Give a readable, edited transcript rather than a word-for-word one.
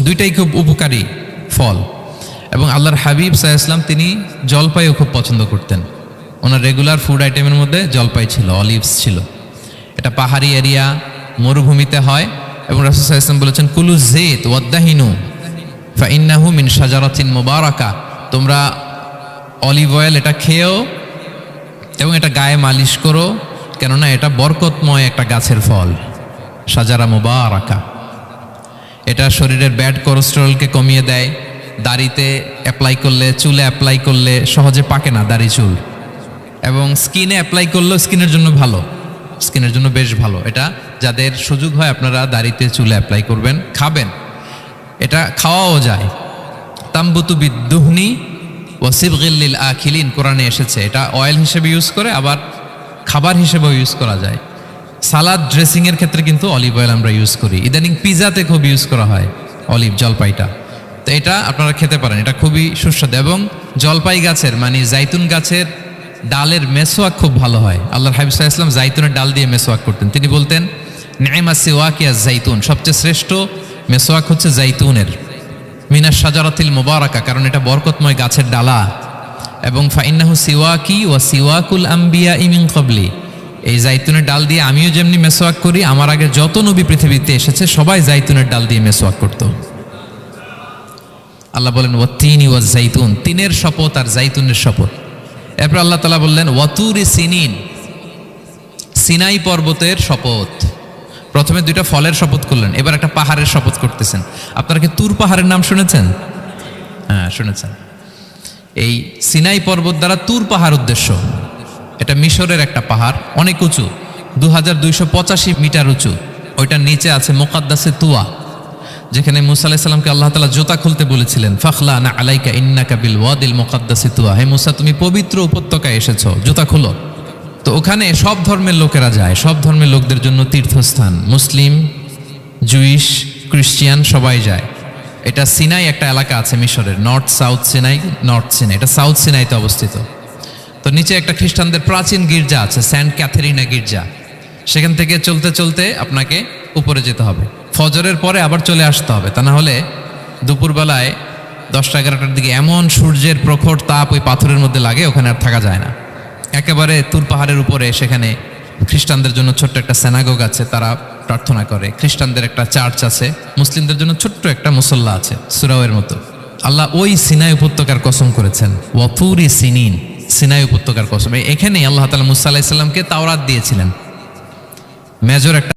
দুইটাই খুব উপকারী ফল। এবং আল্লাহর হাবিব সাল্লাল্লাহু আলাইহি ওয়াসাল্লাম তিনি জলপাইও খুব পছন্দ করতেন। ওনার রেগুলার ফুড আইটেমের মধ্যে জলপাই ছিল, অলিভস ছিল। এটা পাহাড়ি এরিয়া, মরুভূমিতে হয়। এবং রাসূল সাল্লাল্লাহু আলাইহি ওয়াসাল্লাম বলেছেন, কুলু যাইত ওয়াদ্দাহিনু ফাইন্নাহু মিন শাজারাতিন মুবারাকা, তোমরা অলিভ অয়েল এটা খেয়েও এবং এটা গায়ে মালিশ করো, কেননা এটা বরকতময় একটা গাছের ফল, শাজারা মুবারাকা। এটা শরীরের ব্যাড কোলেস্টেরলকে কমিয়ে দেয়। দাড়িতে অ্যাপ্লাই করলে, চুলে অ্যাপ্লাই করলে সহজে পাকে না দাড়ি চুল, এবং স্কিনে অ্যাপ্লাই করলেও স্কিনের জন্য ভালো, স্কিনের জন্য বেশ ভালো। এটা যাদের সুযোগ হয় আপনারা দাড়িতে চুলে অ্যাপ্লাই করবেন, খাবেন। এটা খাওয়াও যায়। তাম্বুতু বিদ্দুহনি ওয়াসিবগিল লিল আখিলিন, কোরআনে এসেছে। এটা অয়েল হিসেবে ইউজ করে, আবার খাবার হিসেবেও ইউজ করা যায়। সালাদ ড্রেসিংয়ের ক্ষেত্রে কিন্তু অলিভ অয়েল আমরা ইউজ করি। ইদানিং পিজাতে খুব ইউজ করা হয় অলিভ, জলপাইটা। তো এটা আপনারা খেতে পারেন, এটা খুবই সুস্বাদু। এবং জলপাই গাছের মানে জাইতুন গাছের ডালের মেসোয়াক খুব ভালো হয়। আল্লাহর হাবিব সাল্লাল্লাহু আলাইহি ওয়াসাল্লাম জাইতুনের ডাল দিয়ে মেসোয়াক করতেন। তিনি বলতেন, নি'মা সিওয়াকিয়া জাইতুন, সবচেয়ে শ্রেষ্ঠ মেসোয়াক হচ্ছে জাইতুনের, মিনাশ শাজারাতিল মুবারাকা, কারণ এটা বরকতময় গাছের ডালা। এবং ফাইন্নাহু সিওয়াকি ওয়া সিওয়াকুল আম্বিয়া মিন ক্বাবলি, এই জাইতুনের ডাল দিয়ে আমিও যেমনি মেসোয়াক করি, আমার আগে যত নবী পৃথিবীতে এসেছে সবাই জাইতুনের ডাল দিয়ে মেসোয়াক করত। আল্লাহ বলেন ওয়াত্তিনি ওয়াজ জাইতুন, তিনের শপথ আর জাইতুনের শপথ। এরপর আল্লাহ তাআলা বললেন ওয়াতুরি সিনিন, সিনাই পর্বতের শপথ। প্রথমে দুইটা ফলের শপথ করলেন, এবার একটা পাহাড়ের শপথ করতেছেন। আপনারা কি তুর পাহাড়ের নাম শুনেছেন? হ্যাঁ, শুনেছেন। এই সিনাই পর্বত দ্বারা তুর পাহাড় উদ্দেশ্য। এটা মিশরের একটা পাহাড়, অনেক উঁচু, 2285 মিটার উঁচু। ওইটার নিচে আছে মুকাদ্দাসে তুয়া, যেখানে মুসা আলাইহিস সালামকে আল্লাহ তাআলা জুতা খুলতে বলেছিলেন, ফাখলা না আলাইকা ইন্নাকা বিল ওয়াদিল মুকাদ্দাসি তুয়া, হে মুসা তুমি পবিত্র উপত্যকায় এসেছো, জুতা খুলো। তো ওখানে সব ধর্মের লোকেরা যায়, সব ধর্মের লোকদের জন্য তীর্থস্থান, মুসলিম, জুইশ, খ্রিস্টিয়ান সবাই যায়। এটা সিনাই একটা এলাকা আছে মিশরের, north south Sinai, north Sinai, এটা সাউথ সিনাইতে অবস্থিত। তো নিচে একটা খ্রিস্টানদের প্রাচীন গির্জা আছে, সেন্ট ক্যাথেরিনা গির্জা। সেখান থেকে চলতে চলতে আপনাকে উপরে যেতে হবে, ফজরের পরে আবার চলে আসতে হবে, তা না হলে দুপুরবেলায় 10টা-11টার দিকে এমন সূর্যের প্রখর তাপ ওই পাথরের মধ্যে লাগে, ওখানে আর থাকা যায় না। একেবারে তুর পাহাড়ের উপরে সেখানে খ্রিস্টানদের জন্য ছোট্ট একটা সিনাগোগ আছে, তারা প্রার্থনা করে। খ্রিস্টানদের একটা চার্চ আছে, মুসলিমদের জন্য ছোট্ট একটা মুসল্লা আছে সুরাওয়ের মতো। আল্লাহ ওই সিনাই উপত্যকার কসম করেছেন, ওয়াতুরি সিনিন, সিনাই উপত্যকার কসম। এখানেই আল্লাহ তাআলা মুসা আলাইহিস সালামকে তাওরাত দিয়েছিলেন, মেজর একটা